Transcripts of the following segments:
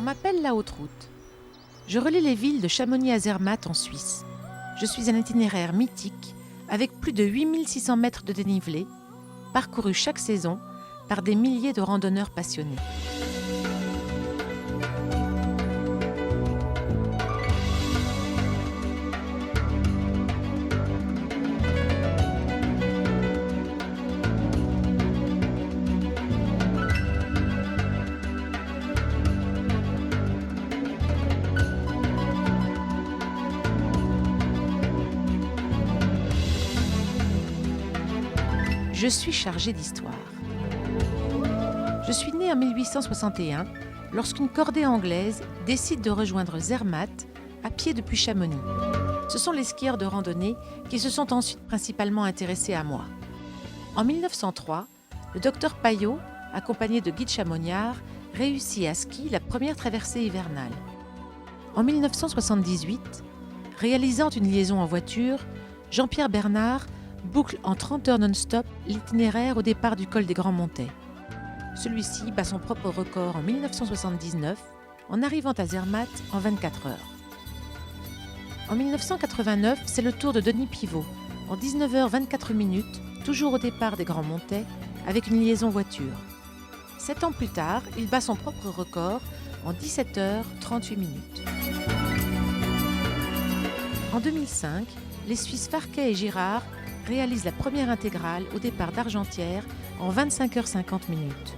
On m'appelle la Haute Route. Je relie les villes de Chamonix à Zermatt en Suisse. Je suis un itinéraire mythique avec plus de 8600 mètres de dénivelé, parcouru chaque saison par des milliers de randonneurs passionnés. Je suis chargée d'histoire. Je suis née en 1861 lorsqu'une cordée anglaise décide de rejoindre Zermatt à pied depuis Chamonix. Ce sont les skieurs de randonnée qui se sont ensuite principalement intéressés à moi. En 1903, le docteur Payot, accompagné de guides chamonniards, réussit à ski la première traversée hivernale. En 1978, réalisant une liaison en voiture, Jean-Pierre Bernard boucle en 30 heures non-stop l'itinéraire au départ du col des Grands Montets. Celui-ci bat son propre record en 1979 en arrivant à Zermatt en 24 heures. En 1989, c'est le tour de Denis Pivot en 19h24 minutes, toujours au départ des Grands Montets, avec une liaison voiture. 7 ans plus tard, il bat son propre record en 17h38 minutes. En 2005, les Suisses Farquet et Girard réalisent la première intégrale au départ d'Argentière en 25h50 minutes.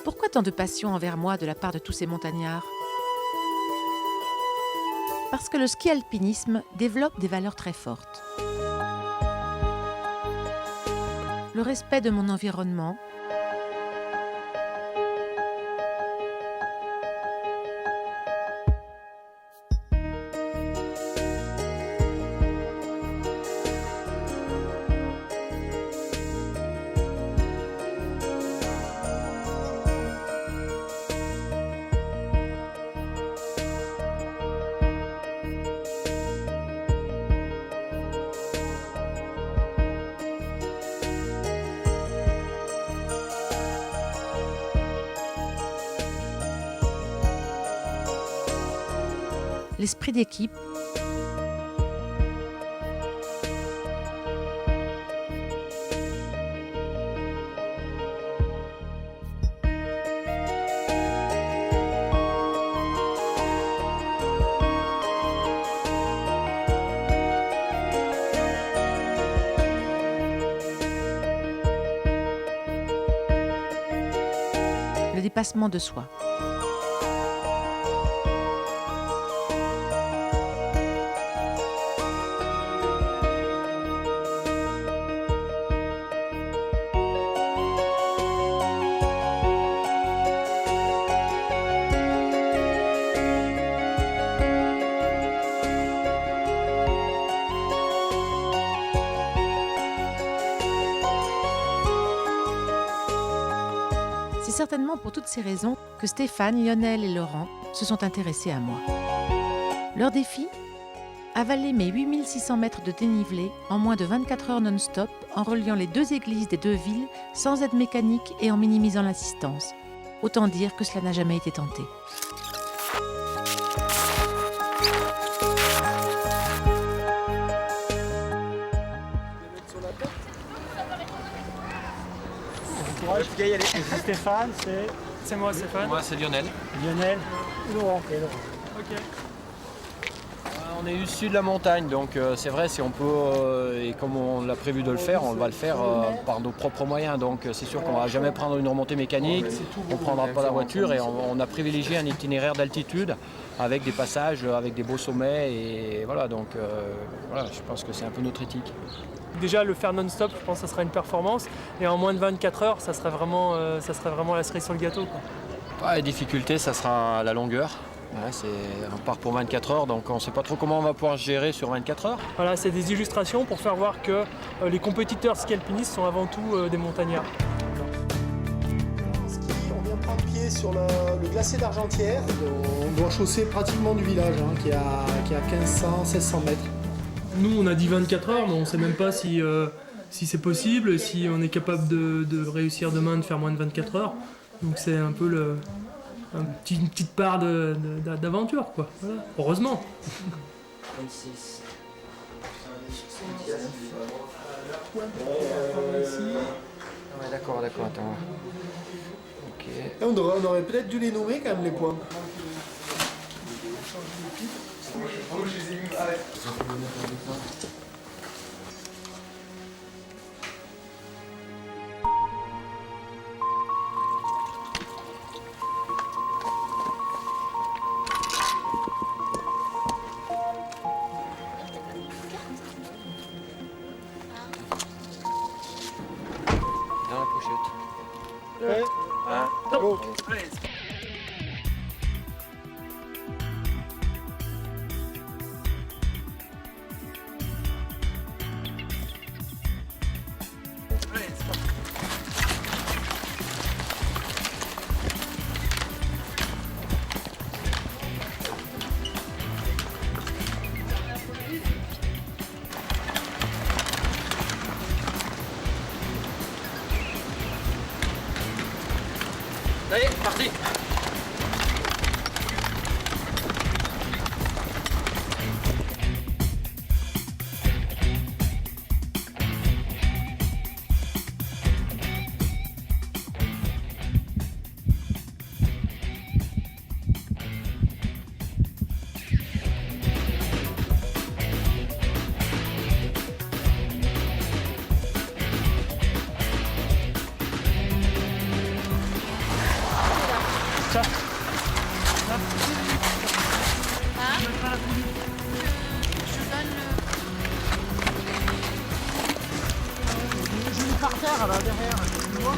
Pourquoi tant de passion envers moi de la part de tous ces montagnards ? Parce que le ski alpinisme développe des valeurs très fortes. Le respect de mon environnement, l'esprit d'équipe, le dépassement de soi. C'est certainement pour toutes ces raisons que Stéphane, Lionel et Laurent se sont intéressés à moi. Leur défi ? Avaler mes 8600 mètres de dénivelé en moins de 24 heures non-stop en reliant les deux églises des deux villes sans aide mécanique et en minimisant l'assistance. Autant dire que cela n'a jamais été tenté. C'est Stéphane, C'est moi, Stéphane. Moi, c'est Lionel. Lionel, Laurent. Et Laurent. Ok. On est issu de la montagne, donc c'est vrai, si on peut, et comme on l'a prévu de le faire, on va le faire par nos propres moyens. Donc c'est sûr qu'on ne va jamais prendre une remontée mécanique, on ne prendra pas la voiture et on a privilégié un itinéraire d'altitude avec des passages, avec des beaux sommets. Et voilà, donc voilà, je pense que c'est un peu notre éthique. Déjà, le faire non-stop, je pense que ça sera une performance. Et en moins de 24 heures, ça serait vraiment la cerise sur le gâteau, quoi. La difficulté, ça sera la longueur. Ouais, on part pour 24 heures, donc on ne sait pas trop comment on va pouvoir gérer sur 24 heures. Voilà, c'est des illustrations pour faire voir que les compétiteurs ski alpinistes sont avant tout des montagnards. On vient prendre pied sur le glacier d'Argentière. On doit chausser pratiquement du village, qui est à 1500-1600 mètres. Nous, on a dit 24 heures, mais on ne sait même pas si c'est possible, si on est capable de réussir demain de faire moins de 24 heures. Donc c'est un peu une petite part d'aventure, quoi. Voilà. Heureusement. 26. Ouais, d'accord, attends. Ok. On aurait peut-être dû les nommer quand même les points. Dans la pochette. Ouais. Top. Go. Allez. Allez, parti. Par terre là derrière. Tu vois?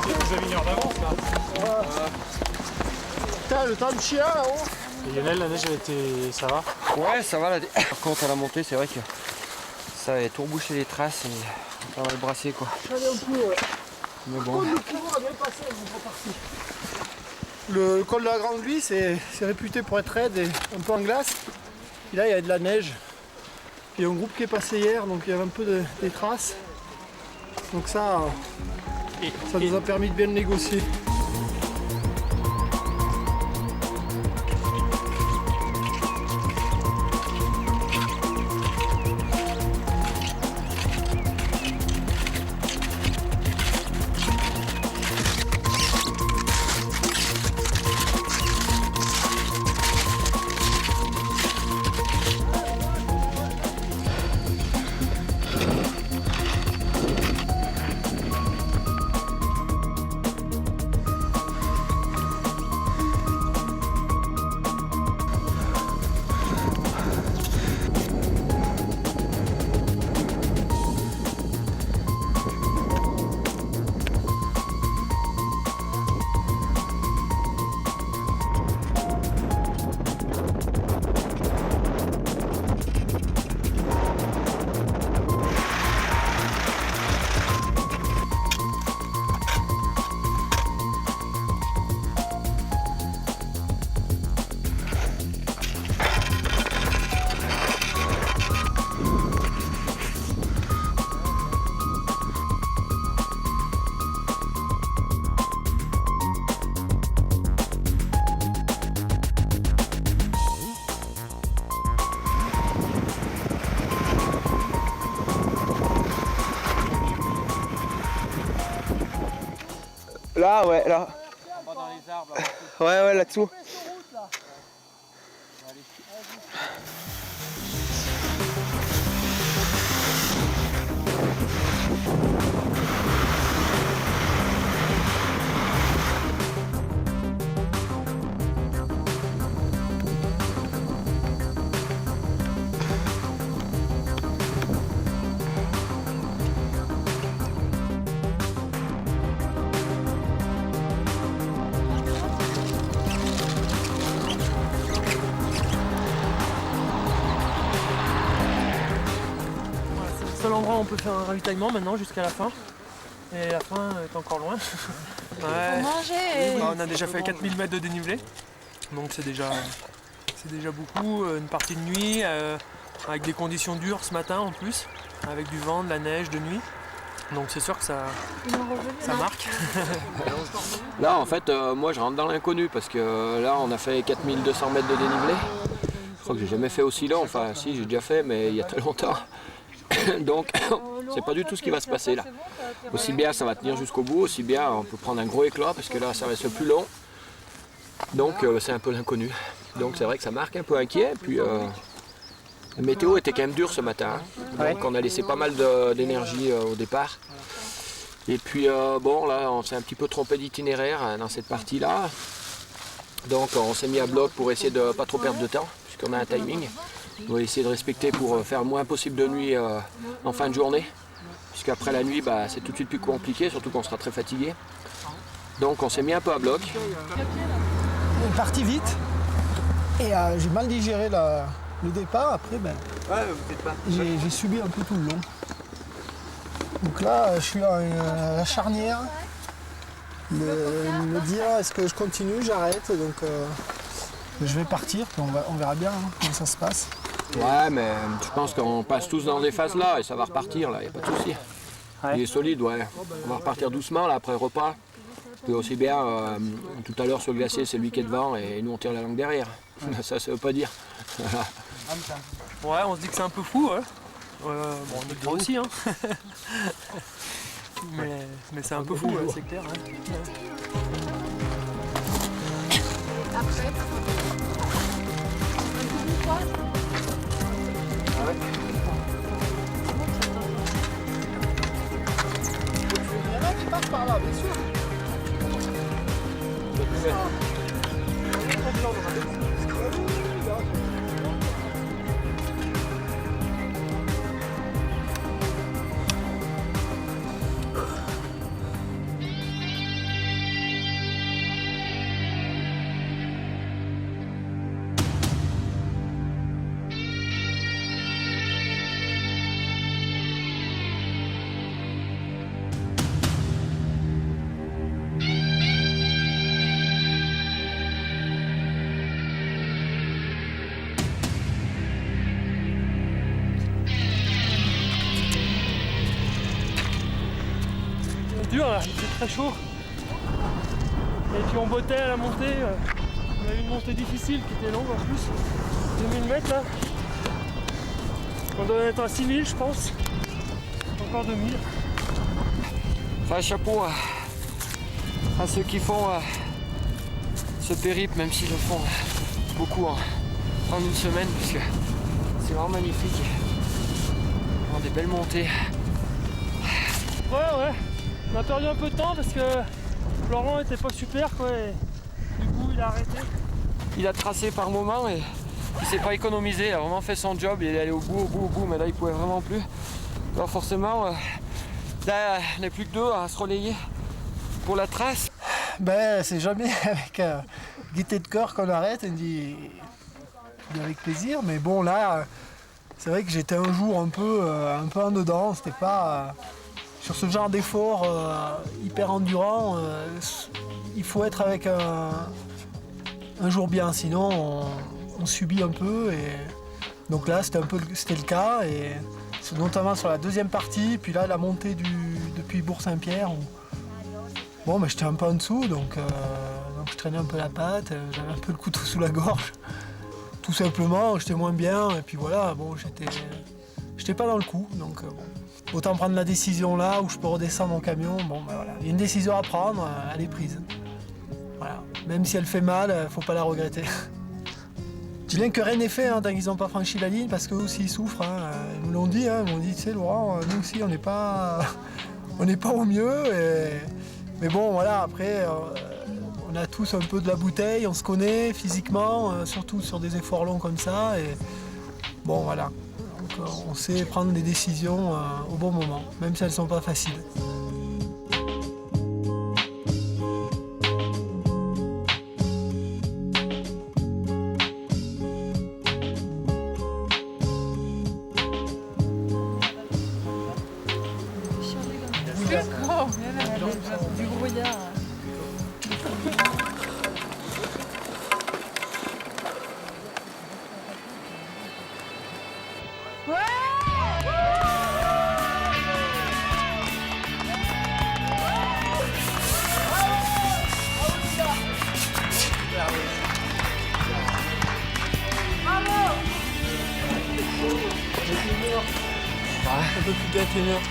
Vous avez une heure d'avance là. Putain, le temps de chien là-haut. Et Lionel, la neige elle était. Ça va? Ouais, ça va là. Par contre, à la montée, c'est vrai que ça avait tout rebouché les traces et pas mal brassé quoi. J'allais un peu, ouais. Mais bon. Le courant a bien passé, on est reparti. Le col de la Grande Vie, c'est réputé pour être raide et un peu en glace. Et là, il y a de la neige. Il y a un groupe qui est passé hier, donc il y avait un peu des traces. Donc ça nous a permis de bien le négocier. Là, ouais, là. Pas dans les arbres. Ouais, là-dessous. C'est le seul endroit où on peut faire un ravitaillement maintenant jusqu'à la fin. Et la fin est encore loin. Ouais. Bah, on a déjà fait 4000 mètres de dénivelé. Donc c'est déjà beaucoup. Une partie de nuit, avec des conditions dures ce matin en plus, avec du vent, de la neige de nuit. Donc c'est sûr que ça marque. Là en fait moi je rentre dans l'inconnu parce que là on a fait 4200 mètres de dénivelé. Je crois que j'ai jamais fait aussi long, enfin si j'ai déjà fait mais il y a très longtemps. Donc c'est pas du tout ce qui va se passer là. Aussi bien ça va tenir jusqu'au bout, aussi bien on peut prendre un gros éclat parce que là ça va être plus long. Donc c'est un peu l'inconnu. Donc c'est vrai que ça marque un peu inquiet. Puis la météo était quand même dure ce matin. Hein. Donc on a laissé pas mal d'énergie au départ. Et puis bon là on s'est un petit peu trompé d'itinéraire dans cette partie là. Donc on s'est mis à bloc pour essayer de pas trop perdre de temps puisqu'on a un timing. On va essayer de respecter pour faire le moins possible de nuit en fin de journée. Puisqu'après la nuit bah, c'est tout de suite plus compliqué, surtout qu'on sera très fatigué. Donc on s'est mis un peu à bloc. On est parti vite et j'ai mal digéré le départ. Après, j'ai subi un peu tout le long. Donc là, je suis à la charnière. Me dire est-ce que je continue, j'arrête. Donc je vais partir, puis on verra bien comment ça se passe. Ouais, mais je pense qu'on passe tous dans des phases là et ça va repartir là, il n'y a pas de souci. Il est solide, ouais. On va repartir doucement là après le repas. Puis aussi bien, tout à l'heure sur le glacier, c'est lui qui est devant et nous on tire la langue derrière. Ça veut pas dire. Ouais, on se dit que c'est un peu fou, ouais. Bon, on est gros aussi, hein. mais c'est un peu fou, ouais, c'est clair. Hein. Il y en a qui passent par là, bien sûr. Dur là, il fait très chaud. Et puis on bottait à la montée. On a eu une montée difficile qui était longue en plus. 2000 mètres là. On doit être à 6000 je pense. Encore 2000. Enfin, chapeau à ceux qui font ce périple, même s'ils le font beaucoup en une semaine, parce que c'est vraiment magnifique. Vraiment des belles montées. Ouais. On a perdu un peu de temps parce que Florent était pas super quoi. Et du coup il a arrêté. Il a tracé par moment et il s'est pas économisé, il a vraiment fait son job, il est allé au bout, mais là il pouvait vraiment plus. Alors forcément, là il n'y a plus que deux à se relayer pour la trace. Ben c'est jamais avec gaieté de cœur qu'on arrête, on dit avec plaisir, mais bon là c'est vrai que j'étais un jour un peu en dedans, c'était pas sur ce genre d'effort hyper endurant, il faut être avec un jour bien, sinon on subit un peu. Et donc là c'était le cas, et notamment sur la deuxième partie, puis là la montée depuis Bourg-Saint-Pierre. Bon, mais j'étais un peu en dessous, donc je traînais un peu la patte, j'avais un peu le couteau sous la gorge. Tout simplement, j'étais moins bien, et puis voilà, bon, j'étais pas dans le coup, donc bon. Autant prendre la décision là où je peux redescendre mon camion. Bon, ben voilà. Il y a une décision à prendre, elle est prise. Voilà. Même si elle fait mal, faut pas la regretter. Je dis bien que rien n'est fait tant qu'ils n'ont pas franchi la ligne, parce qu'eux aussi ils souffrent. Ils nous l'ont dit, tu sais Laurent, nous aussi on n'est pas au mieux. Mais bon voilà, après on a tous un peu de la bouteille, on se connaît physiquement, surtout sur des efforts longs comme ça. Et bon voilà, donc, on sait prendre des décisions au bon moment, même si elles ne sont pas faciles. Du brouillard. Un peu plus d'être une heure.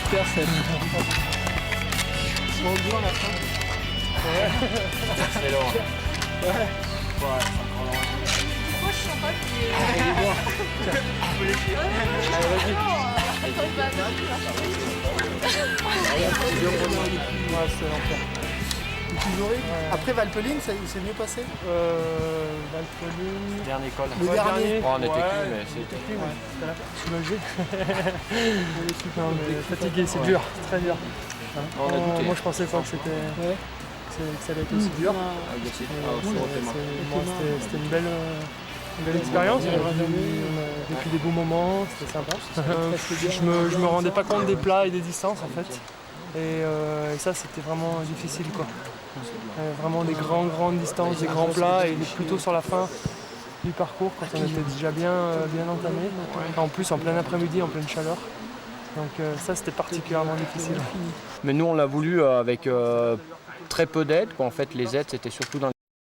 Super scène. Bon, dur à la fin. C'est long. Ouais. Moi je sens pas qu'il est... Ouais, c'est l'enfer. Après Valpeline, ça s'est mieux passé. Valpeline. Dernier col. Le dernier. Bon, on était Ouais, cul, mais c'était. Soulagé. Non, mais fatigué, c'est dur, c'est très dur. On a douté. Moi je pensais pas que que ça allait être aussi dur. C'était une belle expérience. On a vécu des beaux moments, c'était sympa. Je me rendais pas compte des plats et des distances en fait. Et ça c'était vraiment difficile quoi. Vraiment des grandes distances, des grands plats et plutôt sur la fin du parcours quand on était déjà bien entamé. En plus en plein après-midi, en pleine chaleur. Donc ça c'était particulièrement difficile. Mais nous on l'a voulu avec très peu d'aide. En fait les aides c'était surtout dans